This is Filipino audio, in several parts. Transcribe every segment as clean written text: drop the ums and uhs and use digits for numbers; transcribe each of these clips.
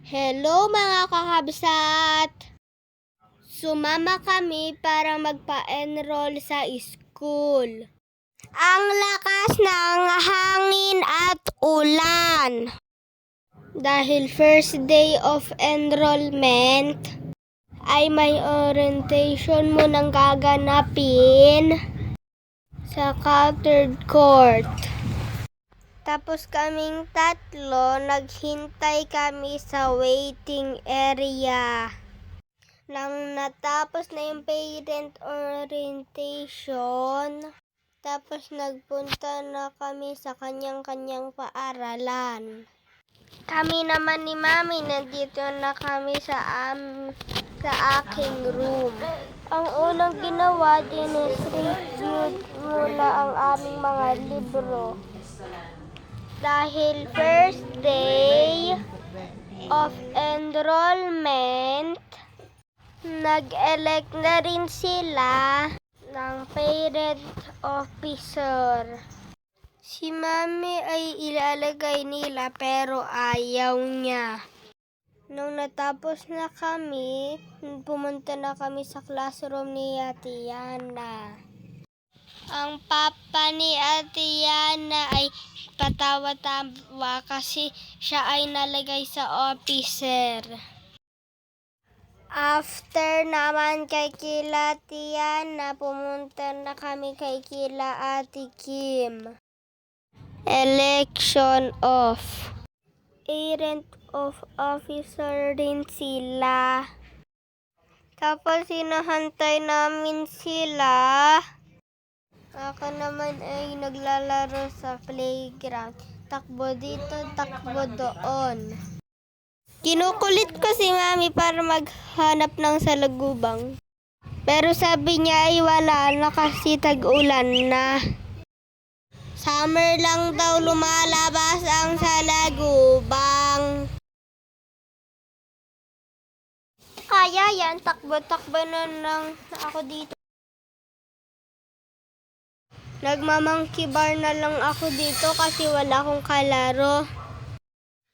Hello mga kakabsat! Sumama kami para magpa-enroll sa school. Ang lakas ng hangin at ulan. Dahil first day of enrollment, ay may orientation munang gaganapin sa third court. Tapos kaming tatlo, naghintay kami sa waiting area. Nang natapos na yung parent orientation, tapos nagpunta na kami sa kanyang-kanyang paaralan. Kami naman ni Mami, nandito na kami sa aking room. Ang unang ginawa din is review muna ang aming mga libro. Dahil first day of enrollment, nag-elect na rin sila ng parent officer. Si Mami ay ilalagay nila pero ayaw niya. Nung natapos na kami, pumunta na kami sa classroom ni Ate Yana. Ang papa ni Ate Yana ay patawa-tawa kasi siya ay nalagay sa officer. After naman kay kila Ate Yana, pumunta na kami kay kila Ate Kim. Election of parent of officer rin sila. Tapos sinahantay namin sila. Ako naman ay naglalaro sa playground. Takbo dito, takbo doon. Kinukulit ko si Mami para maghanap ng salagubang. Pero sabi niya ay wala na kasi tag-ulan na. Summer lang daw lumalabas ang salagubang. Kaya yan, takbo-takbo na lang ako dito. Nagma-monkey bar na lang ako dito kasi wala akong kalaro.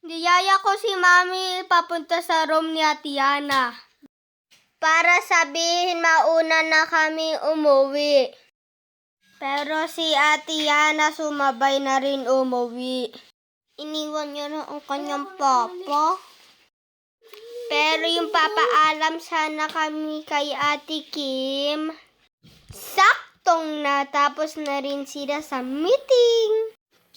Niyaya ko si Mami papunta sa room ni Ate Yana. Para sabihin mauna na kami umuwi. Pero si Ate Yana sumabay na rin umuwi. Iniwan niya na ang kanyang papa. Pero yung papaalam sana kami kay Ate Kim. Saktong natapos na rin sila sa meeting.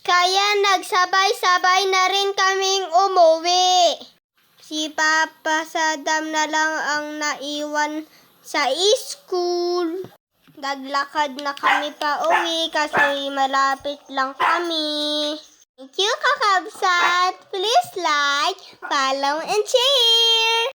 Kaya nagsabay-sabay na rin kaming umuwi. Si Papa Sadam na lang ang naiwan sa school. Naglakad na kami pa uwi kasi malapit lang kami. Thank you, kakabsat. Please like, follow, and share.